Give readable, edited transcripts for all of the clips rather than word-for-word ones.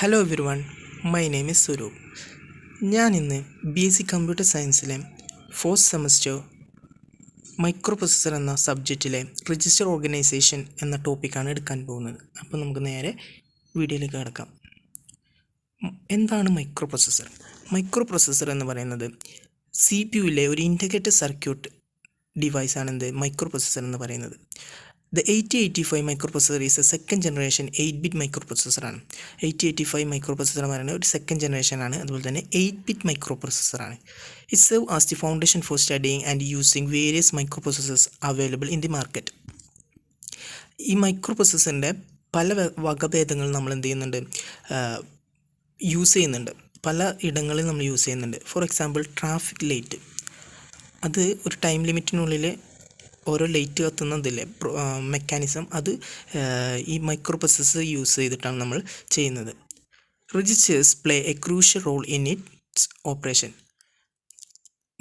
Hello everyone, my name is Swaroop. ഞാൻ ഇന്ന് BSc computer സയൻസിലെ 4th സെമസ്റ്റർ മൈക്രോ പ്രൊസസ്സർ എന്ന സബ്ജക്റ്റിലെ രജിസ്റ്റർ ഓർഗനൈസേഷൻ എന്ന ടോപ്പിക്കാണ് എടുക്കാൻ പോകുന്നത്. അപ്പോൾ നമുക്ക് നേരെ വീഡിയോയിലേക്ക് കിടക്കാം. എന്താണ് മൈക്രോ പ്രൊസസ്സർ? മൈക്രോ പ്രൊസസ്സർ എന്ന് പറയുന്നത് CPU-ലെ ഒരു ഇൻറ്റഗ്രേറ്റഡ് സർക്യൂട്ട് ഡിവൈസാണ് എന്ത് മൈക്രോ പ്രൊസസ്സർ എന്ന് പറയുന്നത്. The 8085 microprocessor is a second generation 8-bit microprocessor ആണ്. 8085 microprocessor എന്ന് പറയുന്നത് ഒരു സെക്കൻഡ് ജനറേഷൻ ആണ്. അതുപോലെ തന്നെ 8-bit microprocessor ആണ്. It serves as the foundation for studying and using various microprocessors available in the market. ഈ മൈക്രോപ്രൊസസ്സറിൻ്റെ പല വകഭേദങ്ങൾ നമ്മൾ എന്ത് ചെയ്യുന്നുണ്ട്, യൂസ് ചെയ്യുന്നുണ്ട്. പല ഇടങ്ങളിൽ നമ്മൾ യൂസ് ചെയ്യുന്നുണ്ട്. ഫോർ എക്സാമ്പിൾ ട്രാഫിക് ലൈറ്റ്, അത് ഒരു ടൈം ലിമിറ്റിനുള്ളിൽ ഓരോ ലൈറ്റ് കത്തുന്നതില്ലേ മെക്കാനിസം, അത് ഈ മൈക്രോ പ്രൊസസ്സർ യൂസ് ചെയ്തിട്ടാണ് നമ്മൾ ചെയ്യുന്നത്. Registers play a crucial role in its operation.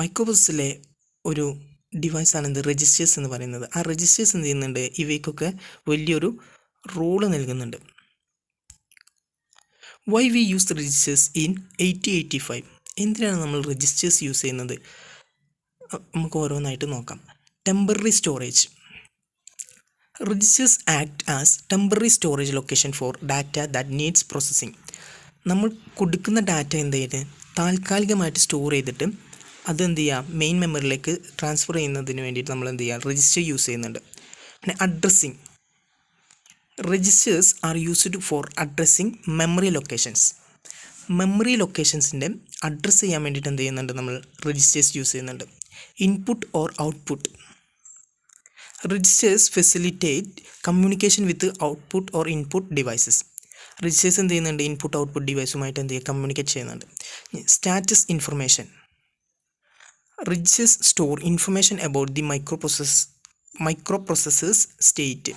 മൈക്രോ പ്രൊസസ്സറിലെ ഒരു ഡിവൈസാണ് എന്ത് രജിസ്റ്റേഴ്സ് എന്ന് പറയുന്നത്. ആ രജിസ്റ്റേഴ്സ് എന്ത് ചെയ്യുന്നുണ്ട്, ഇവയ്ക്കൊക്കെ വലിയൊരു റോള് നൽകുന്നുണ്ട്. Why we use registers in 8085? എന്തിനാണ് നമ്മൾ രജിസ്റ്റേഴ്സ് യൂസ് ചെയ്യുന്നത്? നമുക്ക് ഓരോന്നായിട്ട് നോക്കാം. Temporary storage. Registers act as temporary storage location for data that needs processing. നമ്മൾ കൊടുക്കുന്ന ഡാറ്റ എന്ത് ചെയ്ത് താൽക്കാലികമായിട്ട് സ്റ്റോർ ചെയ്തിട്ട് അതെന്ത് ചെയ്യുക, മെയിൻ മെമ്മറിയിലേക്ക് ട്രാൻസ്ഫർ ചെയ്യുന്നതിന് വേണ്ടിയിട്ട് നമ്മൾ എന്ത് ചെയ്യുക, രജിസ്റ്റർ യൂസ് ചെയ്യുന്നുണ്ട്. പിന്നെ addressing. Registers are used for addressing memory locations. Memory ലൊക്കേഷൻസിൻ്റെ അഡ്രസ്സ് ചെയ്യാൻ വേണ്ടിയിട്ട് എന്ത് ചെയ്യുന്നുണ്ട്, നമ്മൾ രജിസ്റ്റേഴ്സ് യൂസ് ചെയ്യുന്നുണ്ട്. Input or output. Registers facilitate communication with output or input devices. Registers എന്ത് ചെയ്യുന്നുണ്ട്, ഇൻപുട്ട് ഔട്ട്പുട്ട് ഡിവൈസുമായിട്ട് എന്ത് ചെയ്യുക, കമ്മ്യൂണിക്കേറ്റ് ചെയ്യുന്നുണ്ട്. Status information. Registers store information about the microprocessor's state.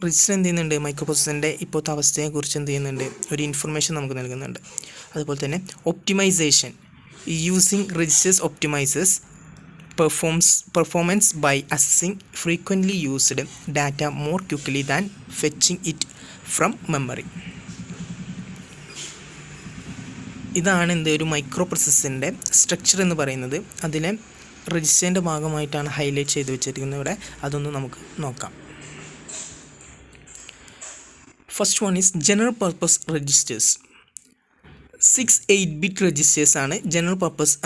Register എന്ത് ചെയ്യുന്നുണ്ട്, മൈക്രോ പ്രൊസസ്സറിൻ്റെ ഇപ്പോഴത്തെ അവസ്ഥയെക്കുറിച്ച് എന്ത് ചെയ്യുന്നുണ്ട്, ഒരു ഇൻഫർമേഷൻ നമുക്ക് നൽകുന്നുണ്ട്. അതുപോലെ തന്നെ optimisation. Using registers optimises performance by assessing frequently used data more quickly than fetching it from memory. ഇതാണ് എന്ത് ഒരു മൈക്രോ പ്രൊസസ്സറിൻ്റെ സ്ട്രക്ചർ എന്ന് പറയുന്നത്. അതിലെ രജിസ്റ്ററിൻ്റെ ഭാഗമായിട്ടാണ് ഹൈലൈറ്റ് ചെയ്ത് വെച്ചിരിക്കുന്നത് ഇവിടെ. അതൊന്ന് നമുക്ക് നോക്കാം. First one is general purpose registers. 6 8-bit registers ആണ് ജനറൽ പർപ്പസ്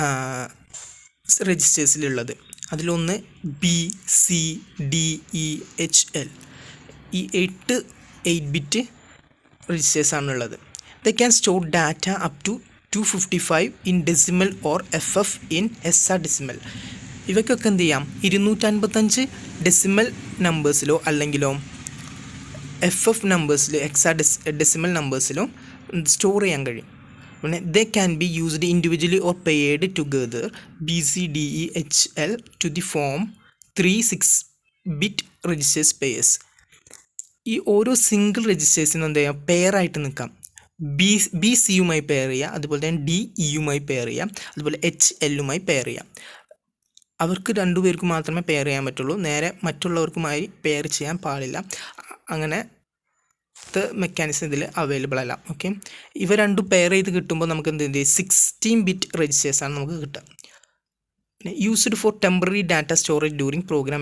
രജിസ്റ്റേഴ്സിലുള്ളത്. അതിലൊന്ന് BCDEHL. ഈ 8-bit രജിസ്റ്റേഴ്സാണുള്ളത്. They can store data up to 255 in decimal or FF in hexadecimal. ഇവയ്ക്കൊക്കെ എന്ത് ചെയ്യാം, 255 ഡെസിമൽ നമ്പേഴ്സിലോ അല്ലെങ്കിലോ FF നമ്പേഴ്സിൽ ഹെക്സാഡെസിമൽ നമ്പേഴ്സിലോ സ്റ്റോർ ചെയ്യാൻ കഴിയും. പിന്നെ they can be used individually or paired together, BCDEHL to the form 3 6-bit registers pairs. ഈ ഓരോ സിംഗിൾ രജിസ്റ്റേഴ്സിനും എന്ത് ചെയ്യാം, പെയറായിട്ട് നിൽക്കാം. BCയുമായി പെയർ ചെയ്യാം, അതുപോലെ തന്നെ DEയുമായി പെയർ ചെയ്യാം, അതുപോലെ HLയുമായി പെയർ ചെയ്യാം. അവർക്ക് രണ്ടുപേർക്ക് മാത്രമേ പെയർ ചെയ്യാൻ പറ്റുള്ളൂ, നേരെ മറ്റുള്ളവർക്കുമായി പെയർ ചെയ്യാൻ പാടില്ല. അങ്ങനെ മെക്കാനിസം ഇതിൽ അവൈലബിൾ അല്ല. ഓക്കെ, ഇവ രണ്ടും പെയർ ചെയ്ത് കിട്ടുമ്പോൾ നമുക്ക് എന്ത് ചെയ്യും, 16-bit രജിസ്റ്റേഴ്സാണ് നമുക്ക് കിട്ടുക. പിന്നെ used for temporary data storage during program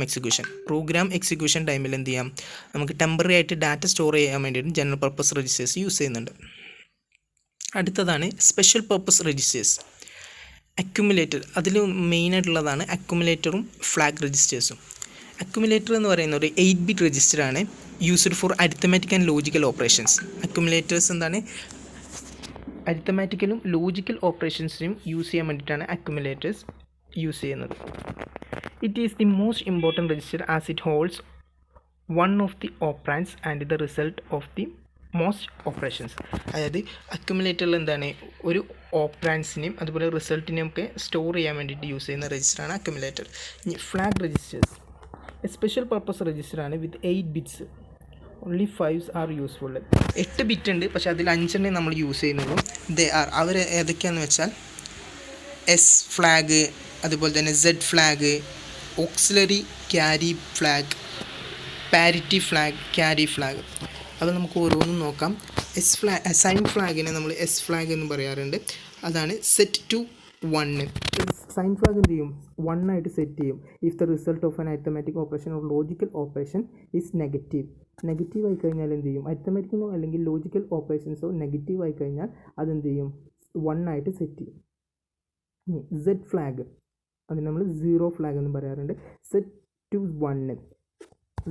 execution ടൈമിൽ എന്ത് ചെയ്യാം, നമുക്ക് ടെമ്പററി ആയിട്ട് ഡാറ്റ സ്റ്റോർ ചെയ്യാൻ വേണ്ടിയിട്ട് ജനറൽ പർപ്പസ് രജിസ്റ്റേഴ്സ് യൂസ് ചെയ്യുന്നുണ്ട്. അടുത്തതാണ് സ്പെഷ്യൽ പർപ്പസ് രജിസ്റ്റേഴ്സ്. അക്യുമുലേറ്റർ. അതിൽ മെയിനായിട്ടുള്ളതാണ് അക്യുമുലേറ്ററും ഫ്ലാഗ് രജിസ്റ്റേഴ്സും. അക്യുമുലേറ്റർ എന്ന് പറയുന്ന ഒരു 8-bit രജിസ്റ്ററാണ്, used for arithmetic and logical operations. Accumulators എന്താണ്, അരിത്തമാറ്റിക്കലും ലോജിക്കൽ ഓപ്പറേഷൻസിനും യൂസ് ചെയ്യാൻ വേണ്ടിയിട്ടാണ് അക്യുമുലേറ്റേഴ്സ് യൂസ് ചെയ്യുന്നത്. It is the most important register as it holds one of the operands and the result of the most operations. അതായത് അക്യുമുലേറ്ററിൽ എന്താണ്, ഒരു ഓപ്പറാൻഡ്സിനെയും അതുപോലെ റിസൾട്ടിനെയും ഒക്കെ സ്റ്റോർ ചെയ്യാൻ വേണ്ടിയിട്ട് യൂസ് ചെയ്യുന്ന രജിസ്റ്ററാണ് accumulator. Flag registers a special purpose രജിസ്റ്ററാണ് with 8 bits. Only 5s are useful. 8 bit ഉണ്ട്, പക്ഷേ അതിൽ 5 നമ്മൾ യൂസ് ചെയ്യുന്നുള്ളൂ. അവർ ഏതൊക്കെയാണെന്ന് വെച്ചാൽ S ഫ്ലാഗ്, അതുപോലെ തന്നെ Z flag, auxiliary carry flag, parity flag, carry flag. അപ്പോൾ നമുക്ക് ഓരോന്നും നോക്കാം. സൈൻ ഫ്ലാഗിനെ നമ്മൾ എസ് ഫ്ലാഗ് എന്ന് പറയാറുണ്ട്. അതാണ് സെറ്റ് ടു 1. സൈൻ ഫ്ലാഗ് എന്ത് ചെയ്യും? 1 ആയിട്ട് സെറ്റ് ചെയ്യും if the result of an arithmetic operation or logical operation is negative. Negative ആയി കഴിഞ്ഞാൽ എന്ത് ചെയ്യും? അരിത്തമാറ്റിക്കോ അല്ലെങ്കിൽ ലോജിക്കൽ ഓപ്പറേഷൻസോ നെഗറ്റീവ് ആയി കഴിഞ്ഞാൽ അതെന്ത് ചെയ്യും? 1 ആയിട്ട് സെറ്റ് ചെയ്യും. സെഡ് ഫ്ലാഗ് അതിന് നമ്മൾ 0 ഫ്ലാഗ് എന്ന് പറയാറുണ്ട്. Set to 1.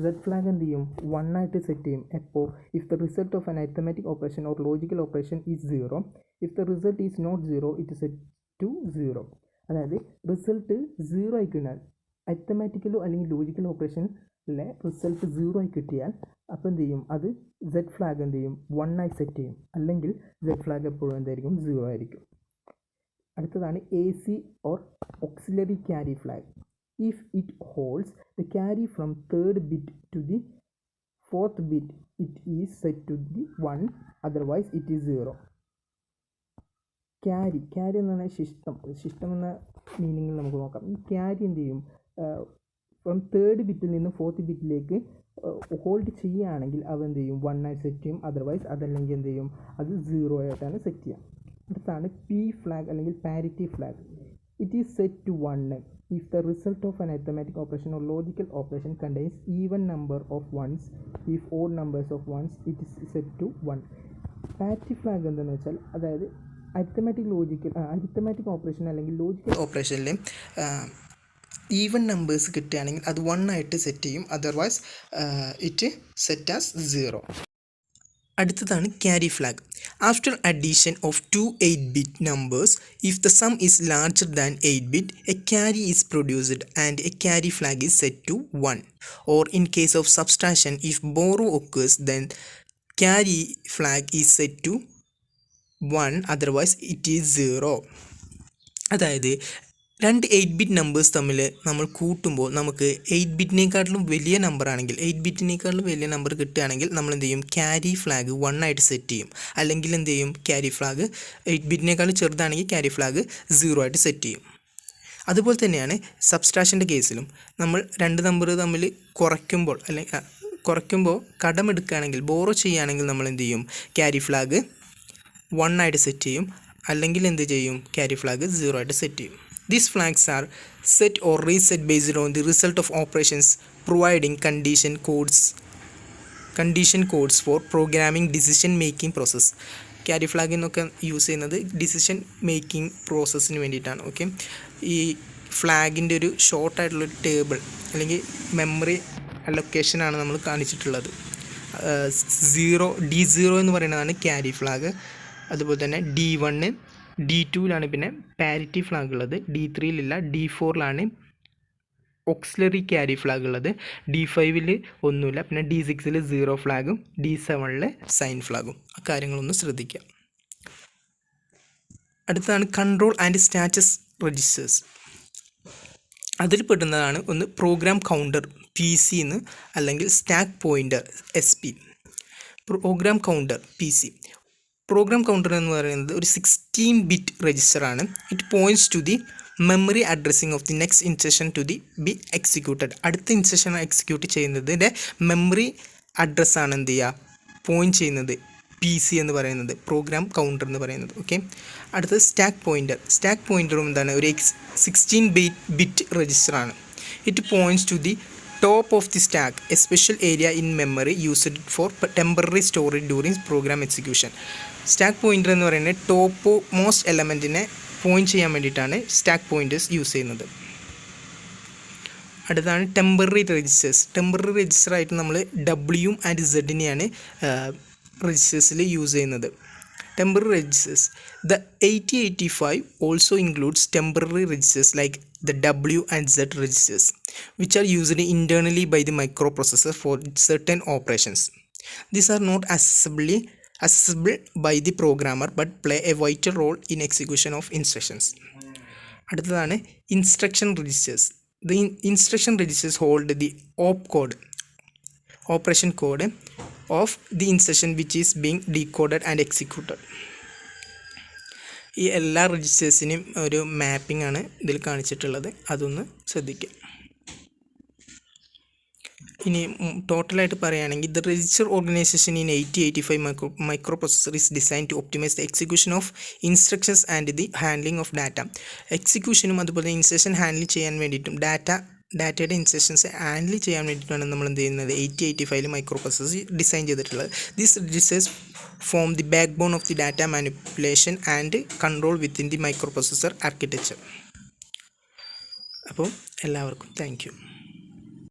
സെഡ് ഫ്ലാഗ് എന്ത് ചെയ്യും? 1 ആയിട്ട് സെറ്റ് ചെയ്യും എപ്പോൾ? If the result of an arithmetic operation or logical operation is 0. If the result is not 0 it set to 0. അതായത് റിസൾട്ട് 0 ആയി കഴിഞ്ഞാൽ അരിത്തമാറ്റിക്കലോ അല്ലെങ്കിൽ ലോജിക്കൽ ഓപ്പറേഷനിലെ റിസൾട്ട് 0 ആയി കിട്ടിയാൽ അപ്പോൾ എന്ത് ചെയ്യും? അത് സെഡ് ഫ്ലാഗ് എന്ത് ചെയ്യും? 1 ആയി സെറ്റ് ചെയ്യും. അല്ലെങ്കിൽ സെഡ് ഫ്ലാഗ് എപ്പോഴും എന്തായിരിക്കും? 0 ആയിരിക്കും. അടുത്തതാണ് AC or auxiliary carry flag. If it holds the carry from 3rd bit to the 4th bit, it is set to the 1, otherwise it is 0. Carry എന്ന് പറഞ്ഞാൽ ശിഷ്ടം എന്ന മീനിങ്ങിൽ നമുക്ക് നോക്കാം. ഈ ക്യാരി എന്ത് ചെയ്യും? ഫ്രം 3rd ബിറ്റിൽ നിന്ന് 4th ബിറ്റിലേക്ക് ഹോൾഡ് ചെയ്യുകയാണെങ്കിൽ അവ എന്ത് ചെയ്യും? 1 ആയി സെറ്റ് ചെയ്യും. അതർവൈസ് അതല്ലെങ്കിൽ എന്ത് ചെയ്യും? അത് 0 ആയിട്ടാണ് സെറ്റ് ചെയ്യുക. അടുത്താണ് P ഫ്ലാഗ് അല്ലെങ്കിൽ parity flag. It is set to 1 if the result of an arithmetic operation or logical operation contains even number of ones. If odd numbers of ones, it is set to 1. Parity flag എന്താണെന്ന് വെച്ചാൽ അതായത് arithmetic operation അല്ലെങ്കിൽ logical ഓപ്പറേഷനിൽ even numbers കിട്ടുകയാണെങ്കിൽ അത് 1 ആയിട്ട് set ചെയ്യും. Otherwise it set as 0. അടുത്തതാണ് carry flag. After addition of 2 8-bit numbers, if the sum is larger than 8-bit, a carry is produced and a carry flag is set to 1. Or in case of subtraction, if borrow occurs, then carry flag is set to 1, otherwise it is 0. അതായത് 2 8-bit numbers തമ്മിൽ നമ്മൾ കൂട്ടുമ്പോൾ നമുക്ക് 8-ബിറ്റിനേക്കാട്ടിലും വലിയ number ആണെങ്കിൽ 8-ബിറ്റിനേക്കാട്ടിലും വലിയ number കിട്ടുകയാണെങ്കിൽ നമ്മൾ എന്ത് ചെയ്യും? ക്യാരി ഫ്ലാഗ് 1 ആയിട്ട് സെറ്റ് ചെയ്യും. അല്ലെങ്കിൽ എന്ത് ചെയ്യും? ക്യാരി ഫ്ലാഗ് 8-ബിറ്റിനേക്കാളും ചെറുതാണെങ്കിൽ ക്യാരി ഫ്ലാഗ് 0 ആയിട്ട് സെറ്റ് ചെയ്യും. അതുപോലെ തന്നെയാണ് സബ്സ്ട്രാക്ഷൻ്റെ കേസിലും. നമ്മൾ 2 നമ്പർ തമ്മിൽ കുറയ്ക്കുമ്പോൾ കടമെടുക്കുകയാണെങ്കിൽ ബോറോ ചെയ്യുകയാണെങ്കിൽ നമ്മൾ എന്ത് ചെയ്യും? ക്യാരി ഫ്ലാഗ് 1 ആയിട്ട് സെറ്റ് ചെയ്യും. അല്ലെങ്കിൽ എന്ത് ചെയ്യും? ക്യാരി ഫ്ലാഗ് 0 ആയിട്ട് സെറ്റ് ചെയ്യും. These flags are set or reset based on the result of operations, providing condition codes for programming decision making process. Carry flag എന്നൊക്കെ യൂസ് ചെയ്യുന്നത് ഡിസിഷൻ മേക്കിംഗ് പ്രോസസ്സിന് വേണ്ടിയിട്ടാണ്. ഓക്കെ, ഈ ഫ്ലാഗിൻ്റെ ഒരു ഷോർട്ടായിട്ടുള്ളൊരു ടേബിൾ അല്ലെങ്കിൽ മെമ്മറി അലൊക്കേഷനാണ് നമ്മൾ കാണിച്ചിട്ടുള്ളത്. D0 എന്ന് പറയുന്നതാണ് ക്യാരി ഫ്ലാഗ്. അതുപോലെ തന്നെ D1 D2ലാണ് പിന്നെ പാരിറ്റി ഫ്ലാഗ് ഉള്ളത്. D3ലില്ല. D4ലാണ് ഓക്സിലറി ക്യാരി ഫ്ലാഗ് ഉള്ളത്. D5ൽ ഒന്നുമില്ല. പിന്നെ D6ൽ 0 ഫ്ലാഗും D7ൽ സൈൻ ഫ്ലാഗും. ആ കാര്യങ്ങളൊന്ന് ശ്രദ്ധിക്കുക. അടുത്തതാണ് കൺട്രോൾ ആൻഡ് സ്റ്റാറ്റസ് രജിസ്റ്റേഴ്സ്. അതിൽ പെടുന്നതാണ് ഒന്ന് പ്രോഗ്രാം കൗണ്ടർ PC എന്ന്, അല്ലെങ്കിൽ stack pointer SP. Program counter PC. Program counter എന്ന് പറയുന്നത് ഒരു 16-bit രജിസ്റ്ററാണ്. It points to the memory addressing of the next instruction to the be executed. അടുത്ത ഇൻസ്ട്രക്ഷൻ എക്സിക്യൂട്ട് ചെയ്യുന്നതിൻ്റെ മെമ്മറി അഡ്രസ്സാണ് എന്ത് ചെയ്യുക? പോയിൻറ്റ് ചെയ്യുന്നത് PC എന്ന് പറയുന്നത്, പ്രോഗ്രാം കൗണ്ടർ എന്ന് പറയുന്നത്. ഓക്കെ, അടുത്തത് സ്റ്റാക്ക് പോയിൻ്റർ. സ്റ്റാക്ക് പോയിൻ്ററും എന്താണ്? ഒരു 16-bit രജിസ്റ്ററാണ്. It points to the top of the stack, a special area in memory used for temporary storage during program execution. Stack pointer എന്ന് പറയുന്നത് ടോപ്പ് മോസ്റ്റ് എലമെൻറ്റിനെ പോയിൻറ്റ് ചെയ്യാൻ വേണ്ടിയിട്ടാണ് സ്റ്റാക്ക് പോയിൻറ്റേഴ്സ് യൂസ് ചെയ്യുന്നത്. അടുത്താണ് temporary registers. Temporary രജിസ്റ്ററായിട്ട് നമ്മൾ W and Z രജിസ്റ്റേഴ്സിൽ use ചെയ്യുന്നത്. temporary registers. The 8085 also includes temporary registers like the W and Z registers, which are used internally by the microprocessor for certain operations. These are not accessible by the programmer but play a vital role in execution of instructions. അടുത്തതാണ് instruction registers. The instruction registers hold the operation code of the instruction which is being decoded and executed. ഈ എല്ലാ രജിസ്റ്റേഴ്സിനും ഒരു mapping ആണ് ഇതിൽ കാണിച്ചിട്ടുള്ളത്, അതൊന്ന് ശ്രദ്ധിക്കുക. ഇനി ടോട്ടലായിട്ട് പറയുകയാണെങ്കിൽ the register organisation in 8085 microprocessor is design to optimise the execution of instructions and the handling of data. എക്സിക്യൂഷനും അതുപോലെ ഇൻസ്ട്രക്ഷൻ ഹാൻഡിൽ ചെയ്യാൻ വേണ്ടിയിട്ടും ഡാറ്റയുടെ ഇൻസ്ട്രക്ഷൻസ് ഹാൻഡിൽ ചെയ്യാൻ വേണ്ടിയിട്ടാണ് നമ്മൾ എന്ത് ചെയ്യുന്നത് 8085 മൈക്രോ പ്രൊസസ്സർ ഡിസൈൻ ചെയ്തിട്ടുള്ളത്. This registers form the backbone of the data manipulation and control within the microprocessor architecture. അപ്പോൾ എല്ലാവർക്കും താങ്ക് യു.